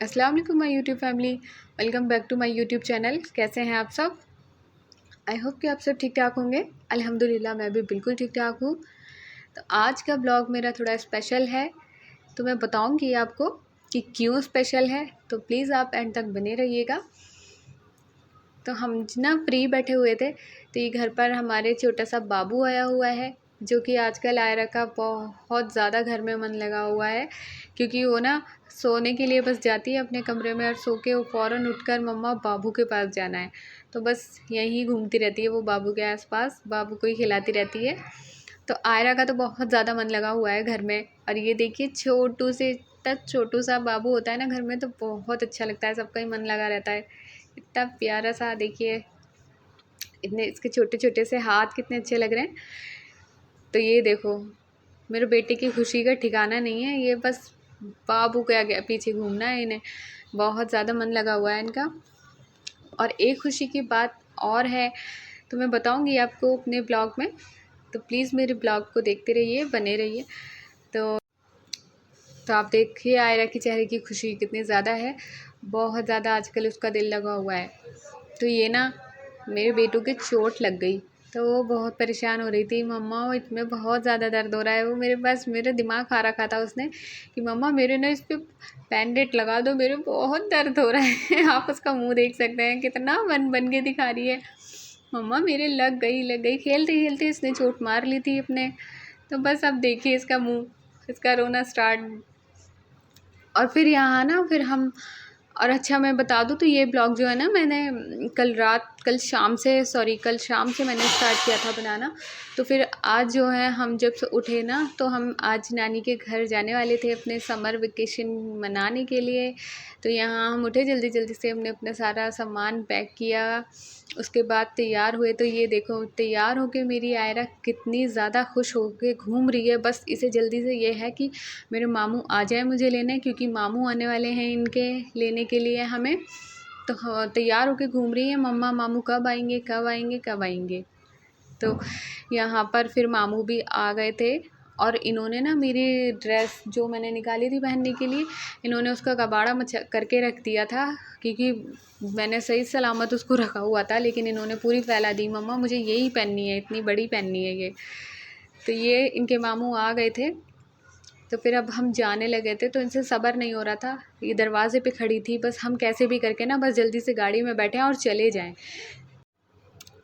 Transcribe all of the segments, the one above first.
अस्सलाम वालेकुम my YouTube family. Welcome back to my YouTube channel. कैसे हैं आप सब? आई होप कि आप सब ठीक ठाक होंगे। अल्हम्दुलिल्लाह मैं भी बिल्कुल ठीक ठाक हूँ। तो आज का ब्लॉग मेरा थोड़ा स्पेशल है, तो मैं बताऊँगी आपको कि क्यों स्पेशल है, तो प्लीज़ आप एंड तक बने रहिएगा। तो हम ना फ्री बैठे हुए थे, तो ये घर पर हमारे छोटा सा बाबू आया हुआ है, जो कि आजकल आयरा का बहुत ज़्यादा घर में मन लगा हुआ है, क्योंकि वो ना सोने के लिए बस जाती है अपने कमरे में और सो के वो फ़ौरन उठकर मम्मा बाबू के पास जाना है, तो बस यहीं घूमती रहती है वो बाबू के आसपास, बाबू को ही खिलाती रहती है। तो आयरा का तो बहुत ज़्यादा मन लगा हुआ है घर में। और ये देखिए छोटू से इतना छोटू सा बाबू होता है ना घर में, तो बहुत अच्छा लगता है, सबका ही मन लगा रहता है। इतना प्यारा सा देखिए, इतने इसके छोटे छोटे से हाथ कितने अच्छे लग रहे हैं। तो ये देखो मेरे बेटे की खुशी का ठिकाना नहीं है, ये बस बाबू के आगे पीछे घूमना है इन्हें, बहुत ज़्यादा मन लगा हुआ है इनका। और एक खुशी की बात और है, तो मैं बताऊंगी आपको अपने ब्लॉग में, तो प्लीज़ मेरे ब्लॉग को देखते रहिए, बने रहिए। तो आप देखिए आयरा के चेहरे की खुशी कितनी ज़्यादा है, बहुत ज़्यादा आजकल उसका दिल लगा हुआ है। तो ये ना मेरे बेटू के चोट लग गई, तो वो बहुत परेशान हो रही थी, मम्मा इसमें बहुत ज़्यादा दर्द हो रहा है। वो मेरे पास मेरा दिमाग खा रखा था उसने कि मम्मा मेरे ना इस पर बैंडेड लगा दो, मेरे बहुत दर्द हो रहा है। आप उसका मुंह देख सकते हैं, कितना बन के दिखा रही है, मम्मा मेरे लग गई। खेलते खेलते इसने चोट मार ली थी अपने। तो बस अब देखिए इसका मुँह, इसका रोना स्टार्ट। और फिर यहाँ ना फिर हम, और अच्छा मैं बता दूँ तो ये ब्लॉग जो है ना, मैंने कल शाम से मैंने स्टार्ट किया था बनाना। तो फिर आज जो है हम जब से उठे ना, तो हम आज नानी के घर जाने वाले थे अपने समर वेकेशन मनाने के लिए। तो यहाँ हम उठे जल्दी जल्दी से, हमने अपना सारा सामान पैक किया, उसके बाद तैयार हुए। तो ये देखो तैयार होके मेरी आयरा कितनी ज़्यादा खुश होके घूम रही है। बस इसे जल्दी से ये है कि मेरे मामू आ जाए मुझे लेने, क्योंकि मामू आने वाले हैं इनके लेने के लिए हमें। तो तैयार होके घूम रही है, मम्मा मामू कब आएंगे कब आएंगे कब आएंगे। तो यहाँ पर फिर मामू भी आ गए थे, और इन्होंने ना मेरी ड्रेस जो मैंने निकाली थी पहनने के लिए, इन्होंने उसका कबाड़ा मचा करके रख दिया था, क्योंकि मैंने सही सलामत उसको रखा हुआ था, लेकिन इन्होंने पूरी फैला दी, मम्मा मुझे यही पहननी है, इतनी बड़ी पहननी है ये। तो ये इनके मामू आ गए थे, तो फिर अब हम जाने लगे थे, तो इनसे सब्र नहीं हो रहा था, ये दरवाजे पे खड़ी थी, बस हम कैसे भी करके ना बस जल्दी से गाड़ी में बैठें और चले जाएं।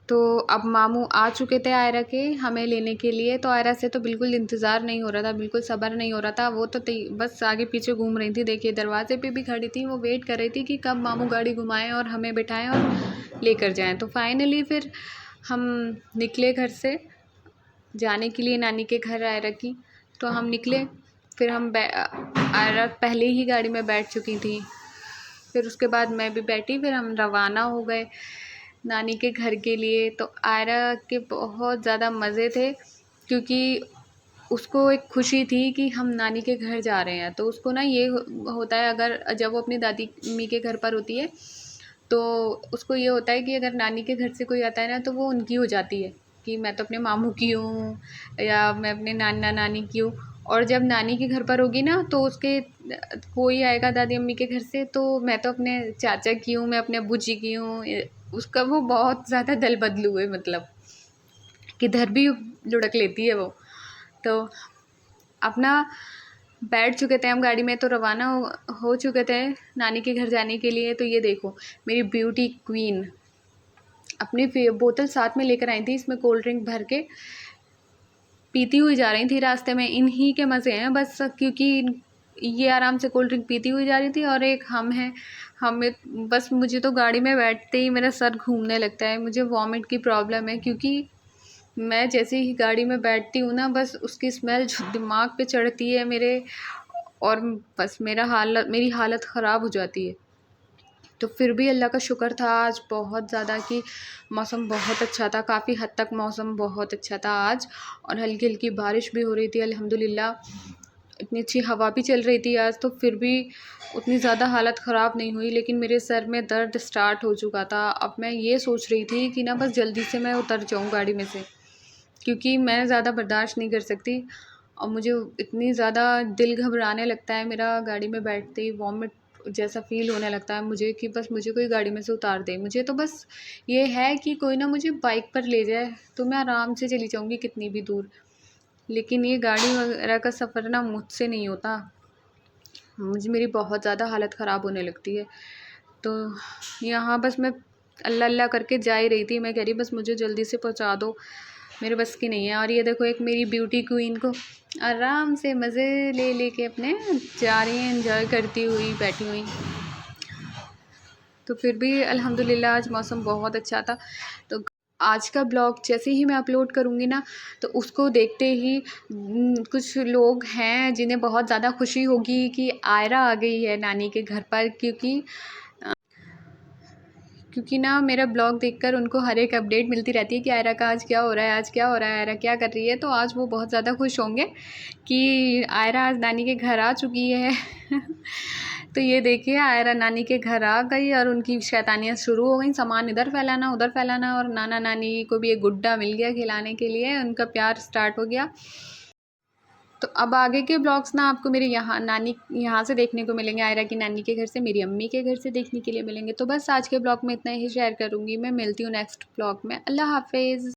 तो अब मामू आ चुके थे आयरा के हमें लेने के लिए। तो आयरा से तो बिल्कुल इंतज़ार नहीं हो रहा था, बिल्कुल सब्र नहीं हो रहा था, वो तो बस आगे पीछे घूम रही थी। देखिए दरवाजे पे भी खड़ी थी, वो वेट कर रही थी कि कब मामू गाड़ी घुमाएं और हमें बिठाएं और लेकर जाएं। तो फाइनली फिर हम निकले घर से जाने के लिए नानी के घर आयरा की। तो हम निकले, फिर हम आयरा पहले ही गाड़ी में बैठ चुकी थी, फिर उसके बाद मैं भी बैठी, फिर हम रवाना हो गए नानी के घर के लिए। तो आयरा के बहुत ज़्यादा मज़े थे, क्योंकि उसको एक खुशी थी कि हम नानी के घर जा रहे हैं। तो उसको ना ये होता है, अगर जब वो अपनी दादी अम्मी के घर पर होती है, तो उसको ये होता है कि अगर नानी के घर से कोई आता है ना, तो वो उनकी हो जाती है कि मैं तो अपने मामू की हूँ या मैं अपने नाना नानी की हूँ। और जब नानी के घर पर होगी ना, तो उसके कोई आएगा दादी अम्मी के घर से, तो मैं तो अपने चाचा की हूँ, मैं अपने अब्बू जी की हूँ। उसका वो बहुत ज़्यादा दल बदलू है, मतलब किधर भी लुढ़क लेती है वो। तो अपना बैठ चुके थे हम गाड़ी में, तो रवाना हो चुके थे नानी के घर जाने के लिए। तो ये देखो मेरी ब्यूटी क्वीन अपनी बोतल साथ में लेकर आई थी, इसमें कोल्ड ड्रिंक भर के पीती हुई जा रही थी रास्ते में। इन्हीं के मज़े हैं बस, क्योंकि ये आराम से कोल्ड ड्रिंक पीती हुई जा रही थी, और एक हम हैं, हमें बस, मुझे तो गाड़ी में बैठते ही मेरा सर घूमने लगता है, मुझे वॉमिट की प्रॉब्लम है। क्योंकि मैं जैसे ही गाड़ी में बैठती हूँ ना, बस उसकी स्मेल जो दिमाग पे चढ़ती है मेरे, और बस मेरी हालत ख़राब हो जाती है। तो फिर भी अल्लाह का शुक्र था आज बहुत ज़्यादा कि मौसम बहुत अच्छा था, काफ़ी हद तक मौसम बहुत अच्छा था आज, और हल्की हल्की बारिश भी हो रही थी अल्हम्दुलिल्लाह। इतनी अच्छी हवा भी चल रही थी आज, तो फिर भी उतनी ज़्यादा हालत ख़राब नहीं हुई। लेकिन मेरे सर में दर्द स्टार्ट हो चुका था। अब मैं ये सोच रही थी कि ना बस जल्दी से मैं उतर जाऊँ गाड़ी में से, क्योंकि मैं ज़्यादा बर्दाश्त नहीं कर सकती, और मुझे इतनी ज़्यादा दिल घबराने लगता है मेरा गाड़ी में बैठते ही, वॉमिट जैसा फ़ील होने लगता है मुझे कि बस मुझे कोई गाड़ी में से उतार दे। मुझे तो बस ये है कि कोई ना मुझे बाइक पर ले जाए तो मैं आराम से चली जाऊँगी कितनी भी दूर। लेकिन ये गाड़ी वगैरह का सफ़र ना मुझसे नहीं होता। मेरी बहुत ज़्यादा हालत ख़राब होने लगती है। तो यहाँ बस मैं अल्लाह अल्लाह करके जा ही रही थी। मैं कह रही बस मुझे जल्दी से पहुँचा दो, मेरे बस की नहीं है। और ये देखो एक मेरी ब्यूटी क्वीन को आराम से मज़े ले के अपने जा रही हैं, एंजॉय करती हुई बैठी हुई। तो फिर भी अल्हम्दुलिल्लाह आज मौसम बहुत अच्छा था। तो आज का ब्लॉग जैसे ही मैं अपलोड करूँगी ना, तो उसको देखते ही कुछ लोग हैं जिन्हें बहुत ज़्यादा खुशी होगी कि आयरा आ गई है नानी के घर पर, क्योंकि ना मेरा ब्लॉग देखकर उनको हर एक अपडेट मिलती रहती है कि आयरा का आज क्या हो रहा है, आज क्या हो रहा है, आयरा क्या कर रही है। तो आज वो बहुत ज़्यादा खुश होंगे कि आयरा आज नानी के घर आ चुकी है। तो ये देखिए आयरा नानी के घर आ गई और उनकी शैतानियाँ शुरू हो गई। सामान इधर फैलाना उधर फैलाना, और नाना नानी को भी एक गुड्डा मिल गया खिलाने के लिए। उनका प्यार स्टार्ट हो गया। तो अब आगे के ब्लॉग्स ना आपको मेरे यहाँ से देखने को मिलेंगे, आयरा की नानी के घर से, मेरी अम्मी के घर से देखने के लिए मिलेंगे। तो बस आज के ब्लॉग में इतना ही शेयर करूँगी। मैं मिलती हूँ नेक्स्ट ब्लॉग में। अल्लाह हाफ़िज़।